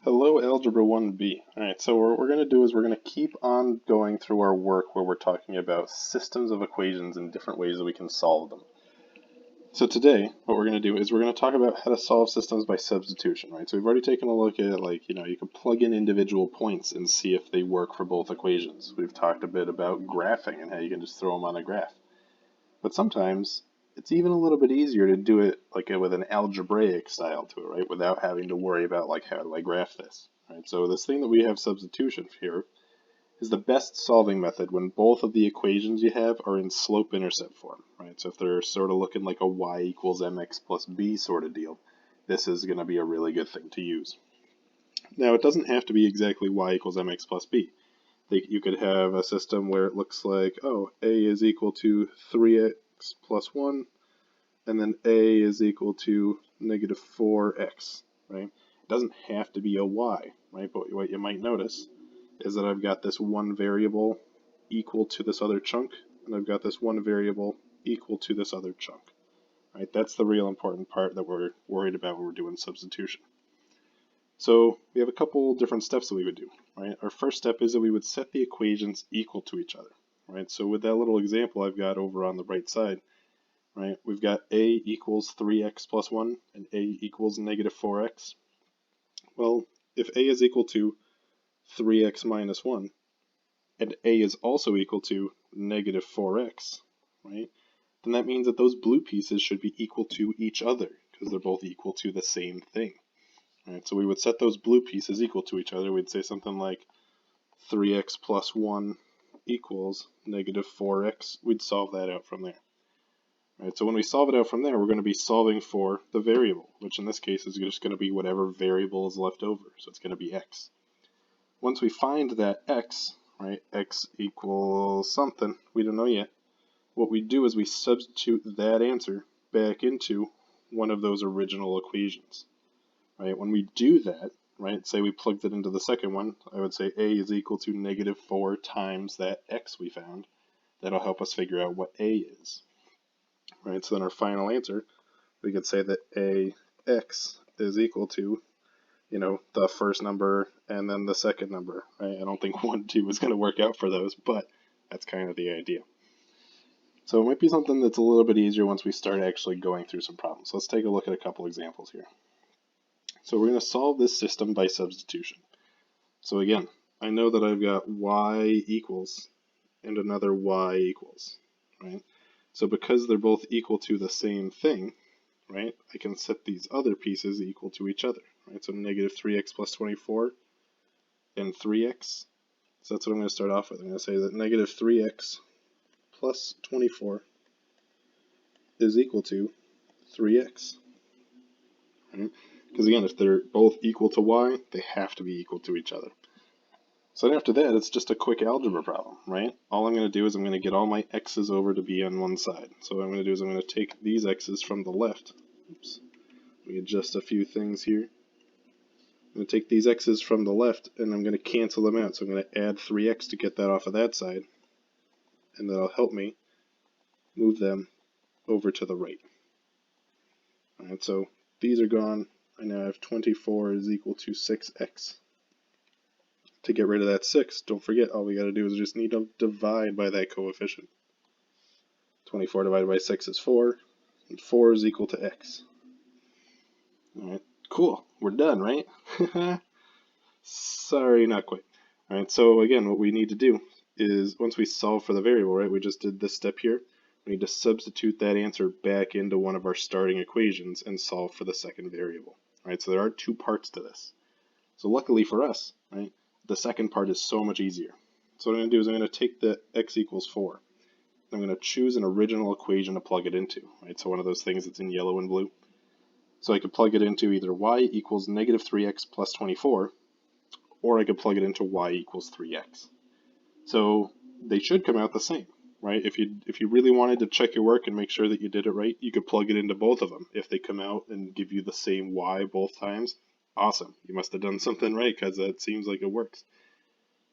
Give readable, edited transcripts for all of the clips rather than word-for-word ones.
Hello, Algebra 1B. Alright, so what we're going to do is we're going to keep on going through our work where we're talking about systems of equations and different ways that we can solve them. So today, what we're going to do is we're going to talk about how to solve systems by substitution, right? So we've already taken a look at, you can plug in individual points and see if they work for both equations. We've talked a bit about graphing and how you can just throw them on a graph. But sometimes it's even a little bit easier to do it with an algebraic style to it, right? Without having to worry about how do I graph this, right? So this thing that we have substitution here is the best solving method when both of the equations you have are in slope-intercept form, right? So if they're sort of looking like a y equals mx plus b sort of deal, this is going to be a really good thing to use. Now it doesn't have to be exactly y equals mx plus b. You could have a system where it looks like, oh, a is equal to 3x plus 1, and then a is equal to negative 4x, right? It doesn't have to be a y, right? But what you might notice is that I've got this one variable equal to this other chunk, and I've got this one variable equal to this other chunk, right? That's the real important part that we're worried about when we're doing substitution. So we have a couple different steps that we would do, right? Our first step is that we would set the equations equal to each other, right? So with that little example I've got over on the right side, right, we've got a equals 3x plus 1 and a equals negative 4x. Well, if a is equal to 3x minus 1 and a is also equal to negative 4x, right, then that means that those blue pieces should be equal to each other because they're both equal to the same thing. Right, so we would set those blue pieces equal to each other. We'd say something like 3x plus 1 equals negative 4x. We'd solve that out from there. Right, so when we solve it out from there, we're going to be solving for the variable, which in this case is just going to be whatever variable is left over. So it's going to be x. Once we find that x, right, x equals something, we don't know yet, what we do is we substitute that answer back into one of those original equations. Right? When we do that, right, say we plugged it into the second one, I would say a is equal to negative 4 times that x we found. That'll help us figure out what a is. Right, so then our final answer, we could say that ax is equal to, the first number and then the second number. Right? I don't think 1, 2 is going to work out for those, but that's kind of the idea. So it might be something that's a little bit easier once we start actually going through some problems. Let's take a look at a couple examples here. So we're going to solve this system by substitution. So again, I know that I've got y equals and another y equals, right? So because they're both equal to the same thing, right, I can set these other pieces equal to each other, right? So negative 3x plus 24 and 3x. So that's what I'm going to start off with. I'm going to say that negative 3x plus 24 is equal to 3x, right? Because again, if they're both equal to y, they have to be equal to each other. So then after that, it's just a quick algebra problem, right? All I'm going to do is I'm going to get all my x's over to be on one side. So what I'm going to do is I'm going to take these x's from the left. Oops. Let me adjust a few things here. I'm going to take these x's from the left, and I'm going to cancel them out. So I'm going to add 3x to get that off of that side, and that'll help me move them over to the right. All right, so these are gone. I now have 24 is equal to 6x. To get rid of that 6, don't forget, all we got to do is just need to divide by that coefficient. 24 divided by 6 is 4, and 4 is equal to x. Alright, cool. We're done, right? Sorry, not quite. Alright, so again, what we need to do is, once we solve for the variable, right, we just did this step here, we need to substitute that answer back into one of our starting equations and solve for the second variable. Alright, so there are two parts to this. So luckily for us, right, the second part is so much easier. So what I'm going to do is I'm going to take the x equals 4. I'm going to choose an original equation to plug it into, right? So one of those things that's in yellow and blue. So I could plug it into either y equals negative 3x plus 24, or I could plug it into y equals 3x. So they should come out the same, right? If you really wanted to check your work and make sure that you did it right, you could plug it into both of them. If they come out and give you the same y both times, awesome. You must have done something right because that seems like it works.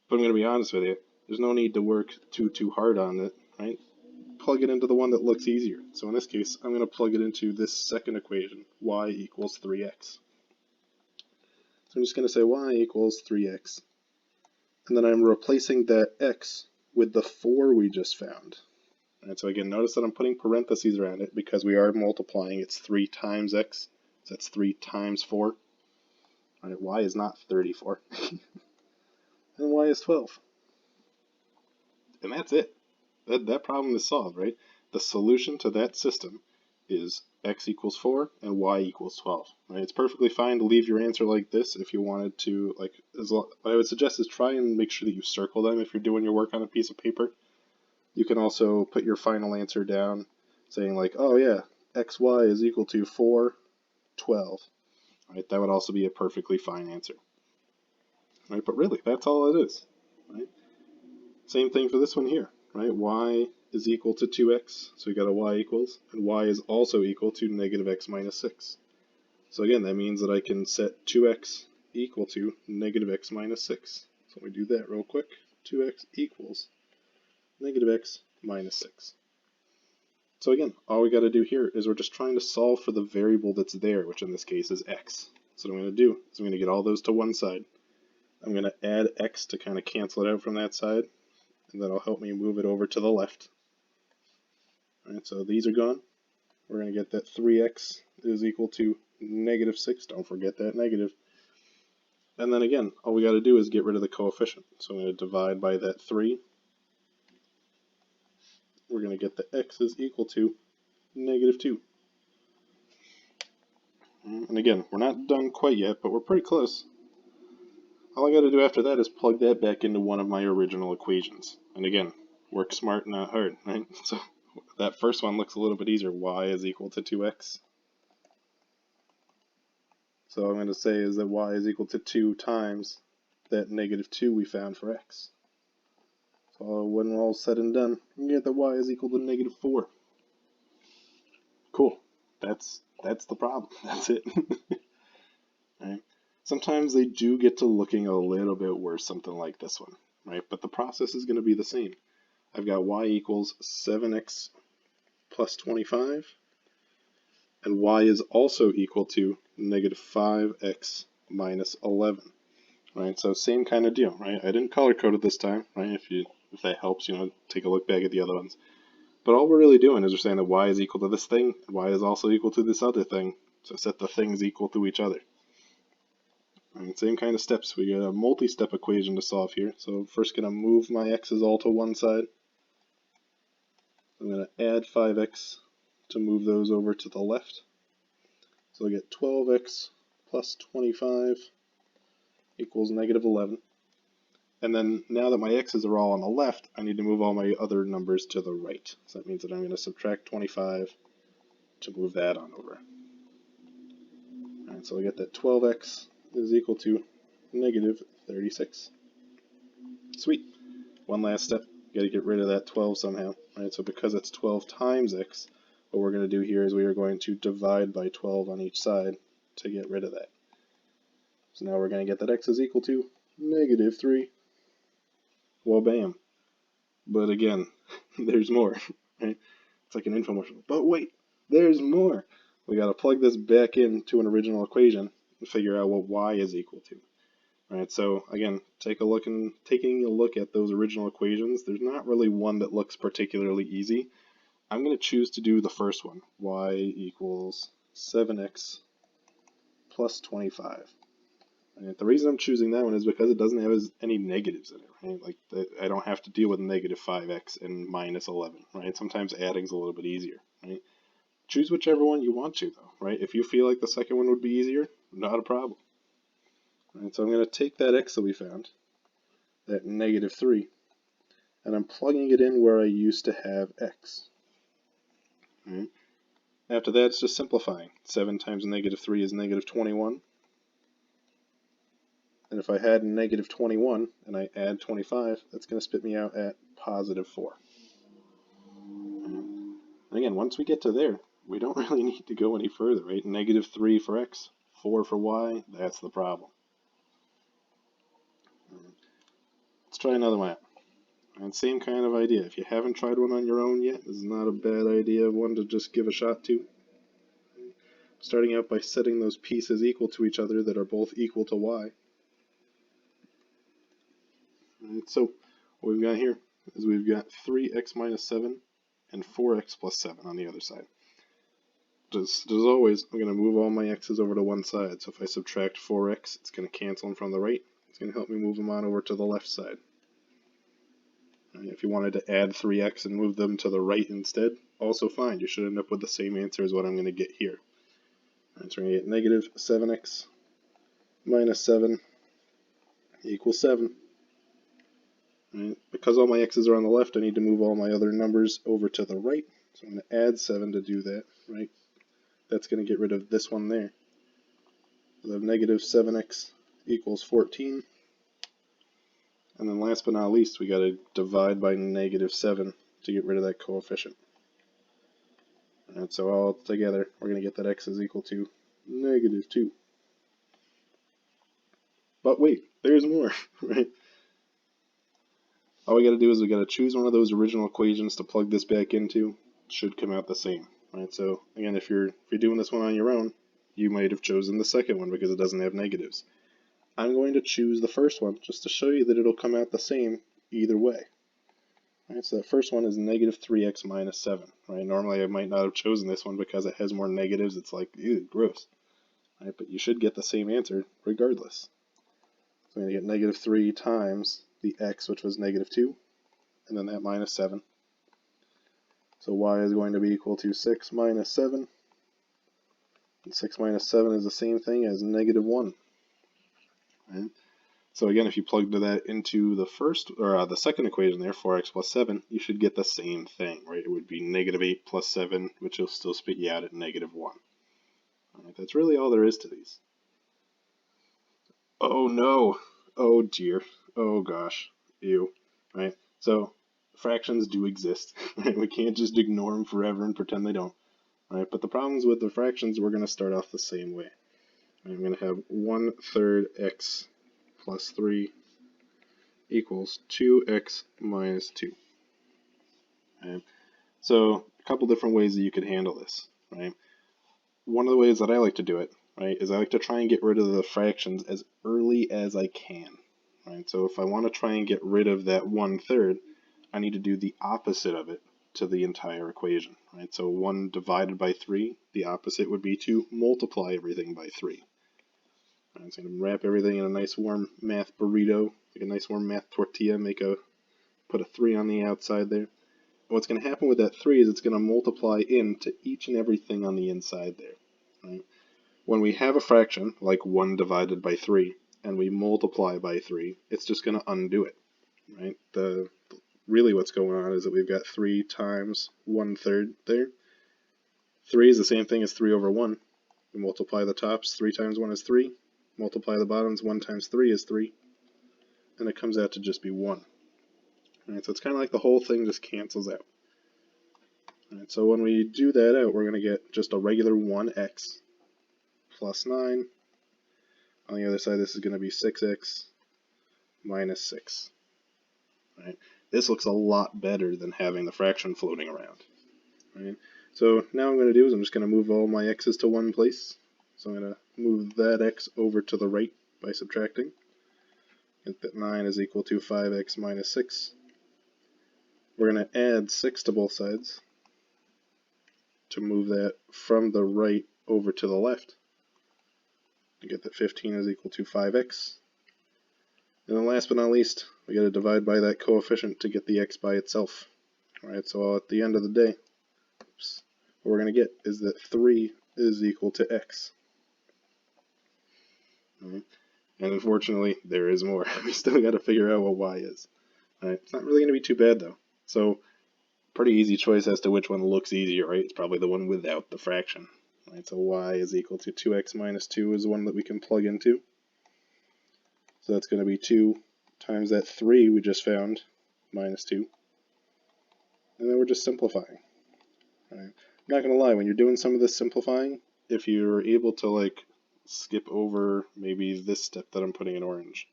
But I'm going to be honest with you, there's no need to work too hard on it, right? Plug it into the one that looks easier. So in this case, I'm going to plug it into this second equation, y equals 3x. So I'm just going to say y equals 3x. And then I'm replacing that x with the 4 we just found. And so again, notice that I'm putting parentheses around it because we are multiplying. It's 3 times x, so that's 3 times 4. All right, y is not 34. And y is 12. And that's it. That problem is solved, right? The solution to that system is x equals 4 and y equals 12. Right? It's perfectly fine to leave your answer like this if you wanted to. What I would suggest is try and make sure that you circle them if you're doing your work on a piece of paper. You can also put your final answer down saying like, oh yeah, xy is equal to 4, 12. Right? That would also be a perfectly fine answer. Right? But really, that's all it is. Right? Same thing for this one here. Right? Y is equal to 2x, so we got a y equals, and y is also equal to negative x minus 6. So again, that means that I can set 2x equal to negative x minus 6. So let me do that real quick. 2x equals negative x minus 6. So again, all we got to do here is we're just trying to solve for the variable that's there, which in this case is x. So what I'm going to do is I'm going to get all those to one side. I'm going to add x to kind of cancel it out from that side, and that'll help me move it over to the left. Alright, so these are gone. We're going to get that 3x is equal to negative 6. Don't forget that negative. And then again, all we got to do is get rid of the coefficient. So I'm going to divide by that 3. We're going to get the x is equal to negative 2. And again, we're not done quite yet, but we're pretty close. All I got to do after that is plug that back into one of my original equations. And again, work smart, not hard, right? So that first one looks a little bit easier. Y is equal to 2x. So I'm going to say is that y is equal to 2 times that negative 2 we found for x. So when we're all said and done, we get that y is equal to negative 4. Cool. That's the problem. That's it. Right? Sometimes they do get to looking a little bit worse, something like this one, right? But the process is going to be the same. I've got y equals 7x plus 25, and y is also equal to negative 5x minus 11. Right, so same kind of deal, right? I didn't color code it this time, right? If that helps, take a look back at the other ones. But all we're really doing is we're saying that y is equal to this thing, and y is also equal to this other thing. So set the things equal to each other. Right, same kind of steps. We got a multi-step equation to solve here. So first gonna move my x's all to one side. I'm gonna add 5x to move those over to the left. So I get 12x plus 25 equals negative 11. And then now that my x's are all on the left, I need to move all my other numbers to the right. So that means that I'm going to subtract 25 to move that on over. Alright, so I get that 12x is equal to negative 36. Sweet. One last step. Got to get rid of that 12 somehow. Alright, so because it's 12 times x, what we're going to do here is we are going to divide by 12 on each side to get rid of that. So now we're going to get that x is equal to negative 3. Well, bam. But again, there's more, right? It's like an infomercial. But wait, there's more. We got to plug this back into an original equation and figure out what y is equal to. All right, so again, taking a look at those original equations, there's not really one that looks particularly easy. I'm going to choose to do the first one, y equals 7x plus 25. And the reason I'm choosing that one is because it doesn't have any negatives in it, right? Like I don't have to deal with negative 5x and minus 11, right? Sometimes adding's a little bit easier, right? Choose whichever one you want to, though, right? If you feel like the second one would be easier, not a problem. Right, so I'm going to take that x that we found, that negative 3, and I'm plugging it in where I used to have x. Right? After that, it's just simplifying. 7 times negative 3 is negative 21. And if I had negative 21 and I add 25, that's going to spit me out at positive 4. And again, once we get to there, we don't really need to go any further, right? Negative 3 for x, 4 for y, that's the problem. Let's try another one out. And same kind of idea. If you haven't tried one on your own yet, this is not a bad idea, one to just give a shot to. starting out by setting those pieces equal to each other that are both equal to y. And so what we've got here is we've got 3x minus 7 and 4x plus 7 on the other side. Just as always, I'm going to move all my x's over to one side. So if I subtract 4x, it's going to cancel them from the right. It's going to help me move them on over to the left side. And if you wanted to add 3x and move them to the right instead, also fine. You should end up with the same answer as what I'm going to get here. Alright, so we're going to get negative 7x minus 7 equals 7. Right. Because all my x's are on the left, I need to move all my other numbers over to the right. So I'm going to add 7 to do that. Right. That's going to get rid of this one there. So I have negative 7x equals 14. And then last but not least, we got to divide by negative 7 to get rid of that coefficient. And so all together, we're going to get that x is equal to negative 2. But wait, there's more, right? All we got to do is we got to choose one of those original equations to plug this back into. It should come out the same, right? So again, if you're doing this one on your own, you might have chosen the second one because it doesn't have negatives. I'm going to choose the first one just to show you that it'll come out the same either way. Right, so that first one is negative 3x minus 7. Right? Normally I might not have chosen this one because it has more negatives. It's like, ew, gross. Right? But you should get the same answer regardless. So I'm going to get negative 3 times the x, which was negative 2, and then that minus 7. So y is going to be equal to 6 minus 7. And 6 minus 7 is the same thing as negative 1. Right? So again, if you plugged that into the first or the second equation there, 4x plus 7, you should get the same thing, right? It would be negative 8 plus 7, which will still spit you out at negative 1. All right, that's really all there is to these. Oh no! Oh dear! Oh gosh! Ew! Right? So fractions do exist. Right? We can't just ignore them forever and pretend they don't. Right? But the problems with the fractions, we're going to start off the same way. I'm going to have 1/3 x plus 3 equals 2x minus 2. Right? So a couple different ways that you could handle this. Right? One of the ways that I like to do it, right, is I like to try and get rid of the fractions as early as I can. Right? So if I want to try and get rid of that 1/3, I need to do the opposite of it to the entire equation. Right? So 1 divided by 3, the opposite would be to multiply everything by 3. Right, so I'm going to wrap everything in a nice warm math burrito, like a nice warm math tortilla, put a 3 on the outside there. And what's going to happen with that 3 is it's going to multiply into each and everything on the inside there. Right? When we have a fraction, like 1 divided by 3, and we multiply by 3, it's just going to undo it. Right? Really what's going on is that we've got 3 times 1/3 there. 3 is the same thing as 3 over 1. We multiply the tops, 3 times 1 is 3. Multiply the bottoms, 1 times 3 is 3. And it comes out to just be 1. Right, so it's kind of like the whole thing just cancels out. Right, so when we do that out, we're going to get just a regular 1x plus 9. On the other side, this is going to be 6x minus 6. Right? This looks a lot better than having the fraction floating around. Right? So now what I'm going to do is I'm just going to move all my x's to one place. So I'm going to move that x over to the right by subtracting. Get that 9 is equal to 5x minus 6. We're going to add 6 to both sides to move that from the right over to the left. To get that 15 is equal to 5x. And then last but not least, we got to divide by that coefficient to get the x by itself. Alright, so at the end of the day, what we're going to get is that 3 is equal to x. Right? And unfortunately, there is more. We still got to figure out what y is. Right? It's not really going to be too bad though. So, pretty easy choice as to which one looks easier, right? It's probably the one without the fraction. Right? So y is equal to 2x minus 2 is the one that we can plug into. So that's going to be 2 times that 3 we just found, minus 2. And then we're just simplifying. Right? I'm not going to lie, when you're doing some of this simplifying, if you're able to like skip over maybe this step that I'm putting in orange,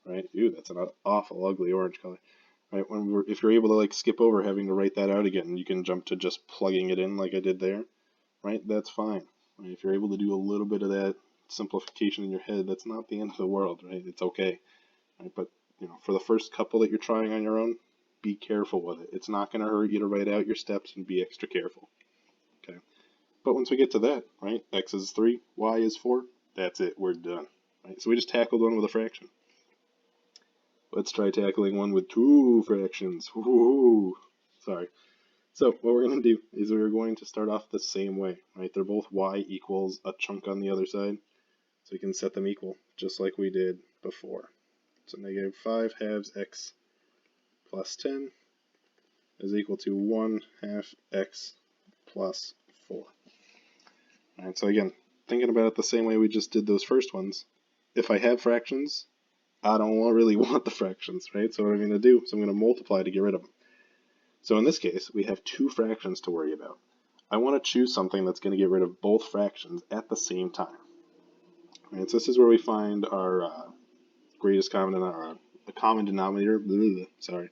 right? Ew, that's an awful ugly orange color. Right? If you're able to like skip over having to write that out again, you can jump to just plugging it in like I did there, right? That's fine. Right? If you're able to do a little bit of that simplification in your head, that's not the end of the world, right? It's okay. Right? But for the first couple that you're trying on your own, be careful with it. It's not going to hurt you to write out your steps and be extra careful. Okay. But once we get to that, right, x is 3, y is 4, that's it, we're done. Right? So we just tackled one with a fraction. Let's try tackling one with 2 fractions. Woo-hoo. Sorry. So what we're going to do is we're going to start off the same way, right? They're both y equals a chunk on the other side, so we can set them equal, just like we did before. So negative 5 halves x plus 10 is equal to 1/2 x plus 4. All right, so again, thinking about it the same way we just did those first ones, if I have fractions, I don't really want the fractions, right? So what I'm going to do is I'm going to multiply to get rid of them. So in this case, we have 2 fractions to worry about. I want to choose something that's going to get rid of both fractions at the same time. All right, so this is where we find our greatest common denominator, a common denominator. Sorry.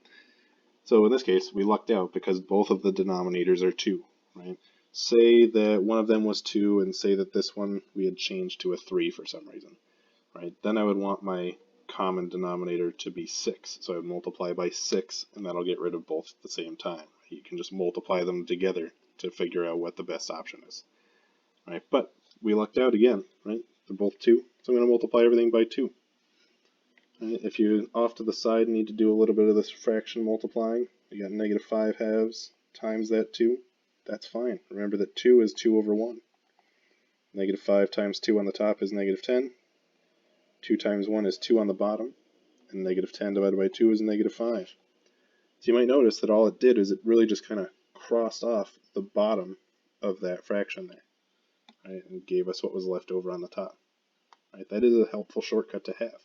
So in this case, we lucked out because both of the denominators are 2, right? Say that one of them was 2, and say that this one we had changed to a 3 for some reason, right? Then I would want my common denominator to be 6, so I would multiply by 6, and that'll get rid of both at the same time. You can just multiply them together to figure out what the best option is, right? But we lucked out again, right? They're both 2, so I'm going to multiply everything by 2. Right? If you off to the side need to do a little bit of this fraction multiplying, you got negative 5 halves times that 2. That's fine. Remember that 2 is 2 over 1. Negative 5 times 2 on the top is negative 10. 2 times 1 is 2 on the bottom. And negative 10 divided by 2 is negative 5. So you might notice that all it did is it really just kind of crossed off the bottom of that fraction there, right, and gave us what was left over on the top. Right? That is a helpful shortcut to have.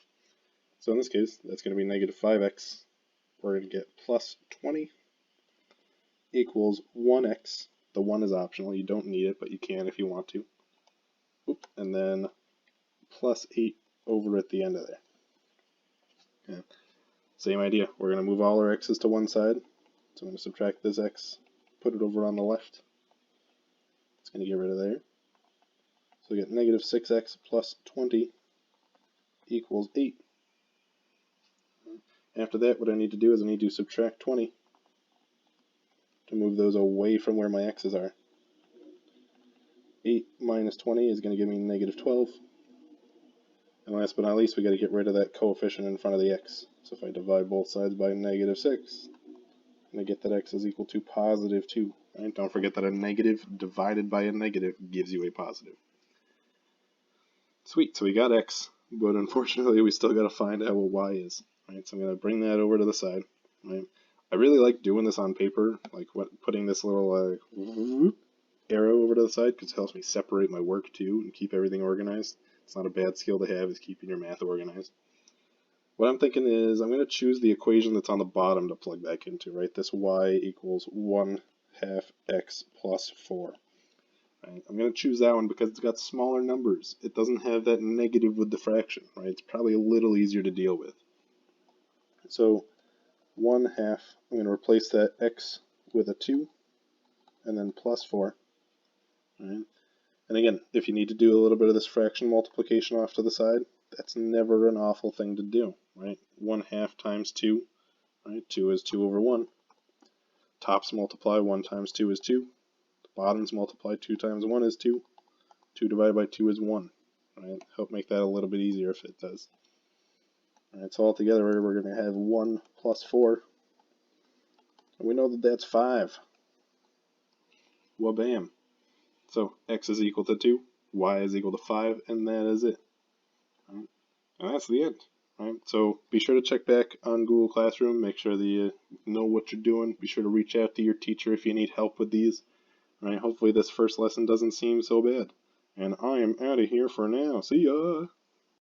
So in this case, that's going to be negative 5x. We're going to get plus 20 equals 1x. The 1 is optional. You don't need it, but you can if you want to. Oop, and then plus 8 over at the end of there. Okay. Same idea. We're going to move all our x's to one side. So I'm going to subtract this x, put it over on the left. It's going to get rid of there. So we get negative 6x plus 20 equals 8. After that, what I need to do is I need to subtract 20 to move those away from where my x's are. 8 minus 20 is going to give me negative 12. And last but not least, we got to get rid of that coefficient in front of the x. So if I divide both sides by negative 6, and I get that x is equal to positive 2. Right? Don't forget that a negative divided by a negative gives you a positive. Sweet, so we got x, but unfortunately we still got to find out what y is. Right? So I'm going to bring that over to the side. Right? I really like doing this on paper, like putting this little arrow over to the side, because it helps me separate my work too and keep everything organized. It's not a bad skill to have, is keeping your math organized. What I'm thinking is I'm going to choose the equation that's on the bottom to plug back into, right? This y equals 1/2 x plus 4. Right? I'm going to choose that one because it's got smaller numbers. It doesn't have that negative with the fraction, right? It's probably a little easier to deal with. So 1/2, I'm going to replace that x with a 2, and then plus 4. Right? And again, if you need to do a little bit of this fraction multiplication off to the side, that's never an awful thing to do, right? 1/2 times 2, right? 2 is 2 over 1. Tops multiply, 1 times 2 is 2. The bottoms multiply, 2 times 1 is 2. 2 divided by 2 is 1, right? Help make that a little bit easier if it does. All right, so altogether we're going to have 1 plus 4. And we know that that's 5. Wha-bam. So x is equal to 2, y is equal to 5, and that is it. Right? And that's the end. Right? So be sure to check back on Google Classroom, make sure that you know what you're doing. Be sure to reach out to your teacher if you need help with these. Right? Hopefully this first lesson doesn't seem so bad. And I am out of here for now. See ya!